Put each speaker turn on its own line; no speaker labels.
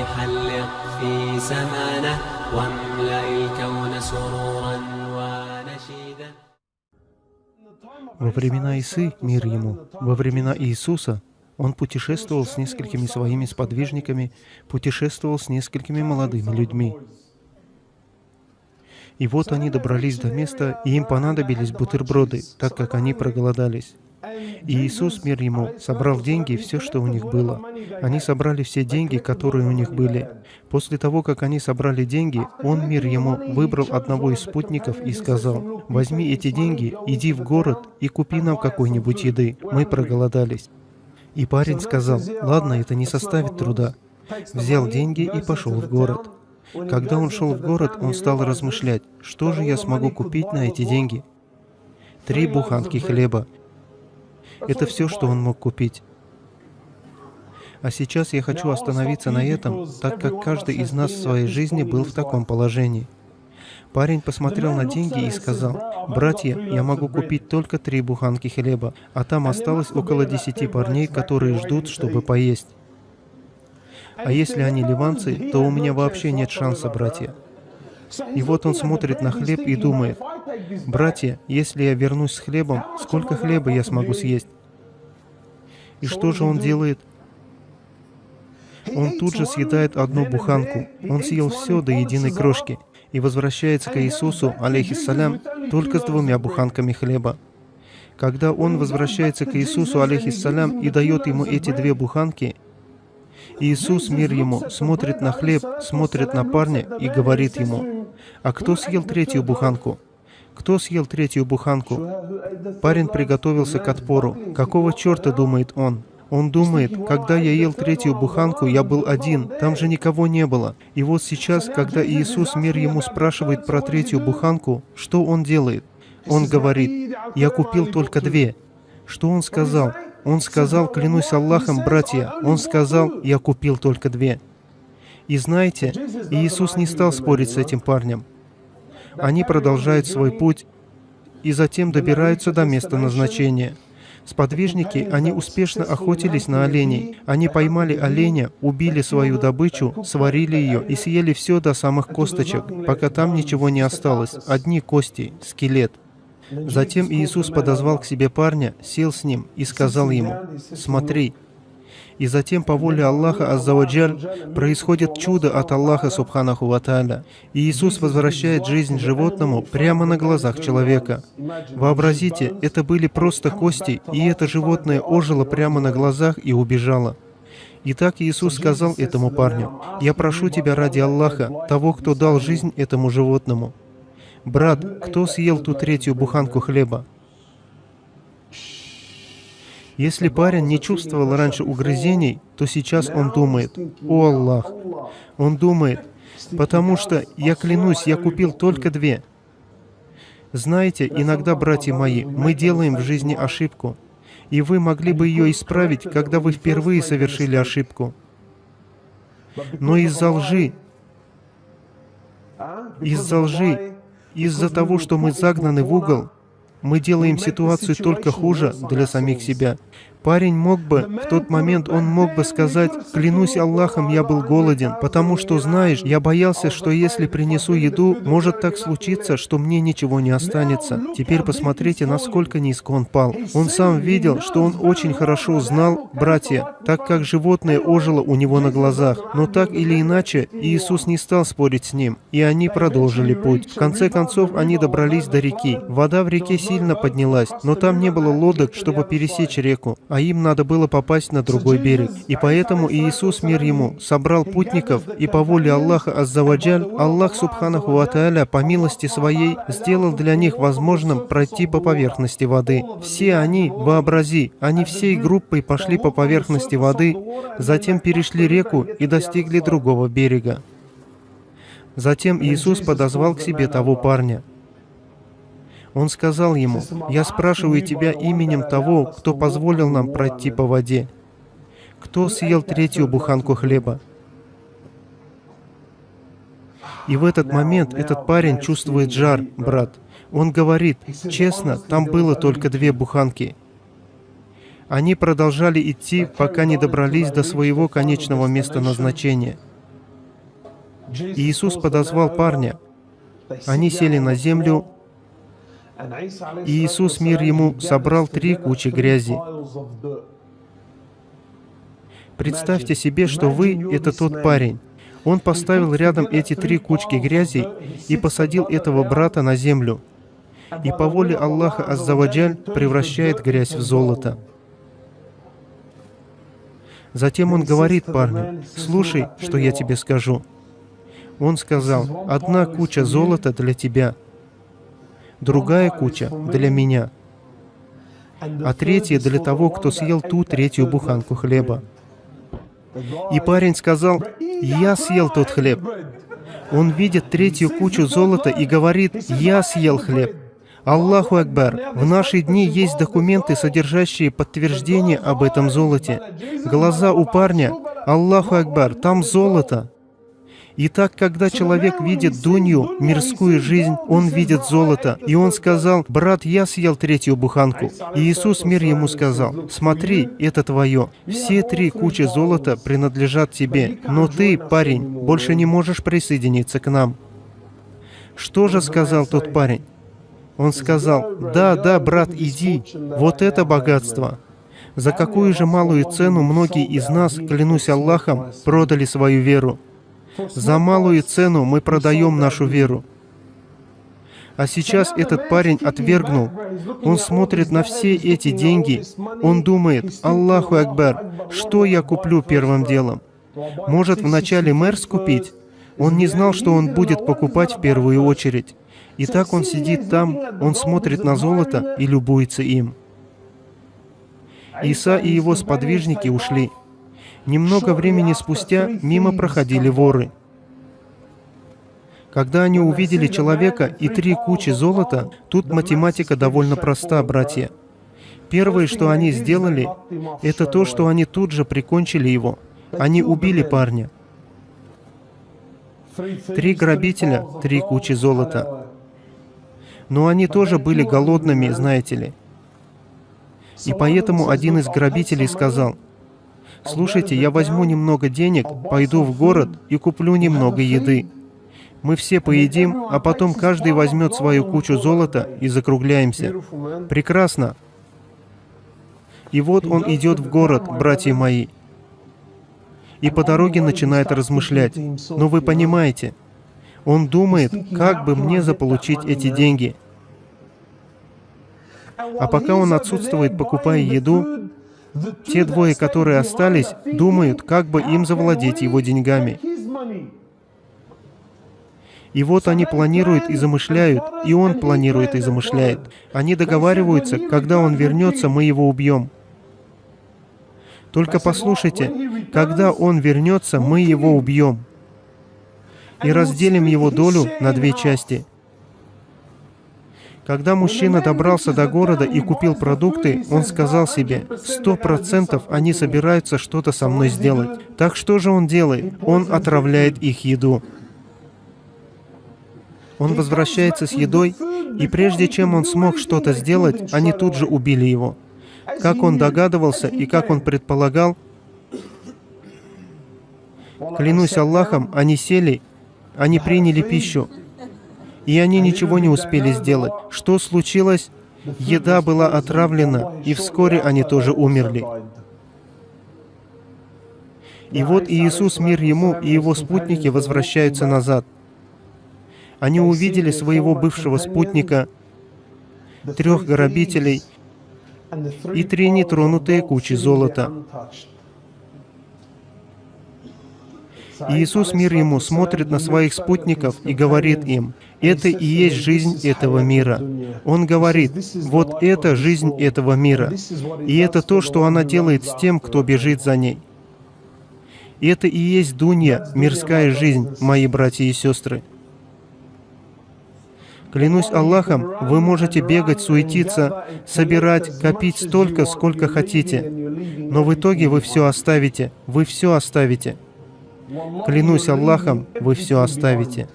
حلق في سمانه واملأ الكون سرورا ونشيدا.
Во времена Исы, мир ему, во времена Иисуса, он путешествовал с несколькими своими сподвижниками, путешествовал с несколькими молодыми людьми. И вот они добрались до места, и им понадобились бутерброды, так как они проголодались. И Иисус, мир ему, собрал деньги и все, что у них было. Они собрали все деньги, которые у них были. После того, как они собрали деньги, Он, мир ему, выбрал одного из спутников и сказал: «Возьми эти деньги, иди в город и купи нам какой-нибудь еды, мы проголодались». И парень сказал: «Ладно, это не составит труда». Взял деньги и пошел в город. Когда он шел в город, он стал размышлять: что же я смогу купить на эти деньги? 3 буханки хлеба. Это все, что он мог купить. А сейчас я хочу остановиться на этом, так как каждый из нас в своей жизни был в таком положении. Парень посмотрел на деньги и сказал: «Братья, я могу купить только 3 буханки хлеба, а там осталось около 10 парней, которые ждут, чтобы поесть. А если они ливанцы, то у меня вообще нет шанса, братья». И вот он смотрит на хлеб и думает: «Братья, если я вернусь с хлебом, сколько хлеба я смогу съесть?» И что же он делает? Он тут же съедает 1 буханку. Он съел все до единой крошки и возвращается к Иисусу, алейхиссалям, только с 2 буханками хлеба. Когда он возвращается к Иисусу, алейхиссалям, и дает ему эти 2 буханки, Иисус, мир ему, смотрит на хлеб, смотрит на парня и говорит ему: «А кто съел 3-ю буханку? Кто съел 3-ю буханку?» Парень приготовился к отпору. Какого черта, думает он? Он думает: когда я ел 3-ю буханку, я был один, там же никого не было. И вот сейчас, когда Иисус, мир ему, спрашивает про 3-ю буханку, что он делает? Он говорит: «Я купил только 2». Что он сказал? Он сказал: «Клянусь Аллахом, братья», он сказал: «Я купил только 2». И знаете, Иисус не стал спорить с этим парнем. Они продолжают свой путь и затем добираются до места назначения. Сподвижники, они успешно охотились на оленей. Они поймали оленя, убили свою добычу, сварили ее и съели все до самых косточек, пока там ничего не осталось, одни кости, скелет. Затем Иисус подозвал к себе парня, сел с ним и сказал ему: «Смотри». И затем по воле Аллаха Аззаваджаль происходит чудо от Аллаха Субханаху ва Тааля. И Иисус возвращает жизнь животному прямо на глазах человека. Вообразите, это были просто кости, и это животное ожило прямо на глазах и убежало. Итак, Иисус сказал этому парню: «Я прошу тебя ради Аллаха, того, кто дал жизнь этому животному. Брат, кто съел ту 3-ю буханку хлеба?» Если парень не чувствовал раньше угрызений, то сейчас он думает: «О Аллах!» Он думает: «Потому что, я клянусь, я купил только 2». Знаете, иногда, братья мои, мы делаем в жизни ошибку, и вы могли бы ее исправить, когда вы впервые совершили ошибку. Но из-за лжи, из-за того, что мы загнаны в угол, мы делаем ситуацию только хуже для самих себя. Парень мог бы, в тот момент он мог бы сказать: «Клянусь Аллахом, я был голоден, потому что, знаешь, я боялся, что если принесу еду, может так случиться, что мне ничего не останется». Теперь посмотрите, насколько низко он пал. Он сам видел, что он очень хорошо знал, братья, так как животное ожило у него на глазах. Но так или иначе, Иисус не стал спорить с ним, и они продолжили путь. В конце концов, они добрались до реки. Вода в реке сильно поднялась, но там не было лодок, чтобы пересечь реку, а им надо было попасть на другой берег. И поэтому Иисус, мир ему, собрал путников, и по воле Аллаха Аззаваджаль, Аллах Субханаху ва Тааля по милости своей сделал для них возможным пройти по поверхности воды. Все они, вообрази, они всей группой пошли по поверхности воды, затем перешли реку и достигли другого берега. Затем Иисус подозвал к себе того парня. Он сказал ему: «Я спрашиваю тебя именем того, кто позволил нам пройти по воде. Кто съел 3-ю буханку хлеба?» И в этот момент этот парень чувствует жар, брат. Он говорит: «Честно, там было только 2 буханки». Они продолжали идти, пока не добрались до своего конечного места назначения. Иисус подозвал парня. Они сели на землю, и Иисус, мир ему, собрал 3 кучи грязи. Представьте себе, что вы — это тот парень. Он поставил рядом эти 3 кучки грязи и посадил этого брата на землю. И по воле Аллаха Аззаваджаль превращает грязь в золото. Затем он говорит парню: «Слушай, что я тебе скажу». Он сказал: «Одна куча золота для тебя, другая куча для меня, а 3-я для того, кто съел ту 3-ю буханку хлеба». И парень сказал: «Я съел тот хлеб». Он видит 3-ю кучу золота и говорит: «Я съел хлеб». Аллаху Акбар! В наши дни есть документы, содержащие подтверждение об этом золоте. Глаза у парня, Аллаху Акбар, там золото. Итак, когда человек видит дунью, мирскую жизнь, он видит золото. И он сказал: «Брат, я съел 3-ю буханку». И Иисус, мир ему, сказал: «Смотри, это твое. Все 3 кучи золота принадлежат тебе, но ты, парень, больше не можешь присоединиться к нам». Что же сказал тот парень? Он сказал: «Да, да, брат, иди. Вот это богатство. За какую же малую цену многие из нас, клянусь Аллахом, продали свою веру. За малую цену мы продаем нашу веру». А сейчас этот парень отвергнул. Он смотрит на все эти деньги. Он думает: «Аллаху Акбар, что я куплю первым делом? Может, вначале Мерс купить?» Он не знал, что он будет покупать в первую очередь. И так он сидит там, он смотрит на золото и любуется им. Иса и его сподвижники ушли. Немного времени спустя мимо проходили воры. Когда они увидели человека и 3 кучи золота, тут математика довольно проста, братья. Первое, что они сделали, это то, что они тут же прикончили его. Они убили парня. 3 грабителя, 3 кучи золота. Но они тоже были голодными, знаете ли. И поэтому один из грабителей сказал: «Слушайте, я возьму немного денег, пойду в город и куплю немного еды. Мы все поедим, а потом каждый возьмет свою кучу золота и закругляемся». Прекрасно. И вот он идет в город, братья мои. И по дороге начинает размышлять. Но вы понимаете, он думает, как бы мне заполучить эти деньги. А пока он отсутствует, покупая еду, те 2, которые остались, думают, как бы им завладеть его деньгами. И вот они планируют и замышляют, и он планирует и замышляет. Они договариваются: когда он вернется, мы его убьем. Только послушайте, когда он вернется, мы его убьем и разделим его долю на 2 части. Когда мужчина добрался до города и купил продукты, он сказал себе: 100% они собираются что-то со мной сделать. Так что же он делает? Он отравляет их еду. Он возвращается с едой, и прежде чем он смог что-то сделать, они тут же убили его. Как он догадывался и как он предполагал, клянусь Аллахом, они сели, они приняли пищу, и они ничего не успели сделать. Что случилось? Еда была отравлена, и вскоре они тоже умерли. И вот Иисус, мир ему, и его спутники возвращаются назад. Они увидели своего бывшего спутника, 3 грабителей и 3 нетронутые кучи золота. Иисус, мир ему, смотрит на своих спутников и говорит им: «Это и есть жизнь этого мира». Он говорит: «Вот это жизнь этого мира, и это то, что она делает с тем, кто бежит за ней». Это и есть дунья, мирская жизнь, мои братья и сестры. Клянусь Аллахом, вы можете бегать, суетиться, собирать, копить столько, сколько хотите, но в итоге вы все оставите, вы все оставите. Клянусь Аллахом, вы все оставите.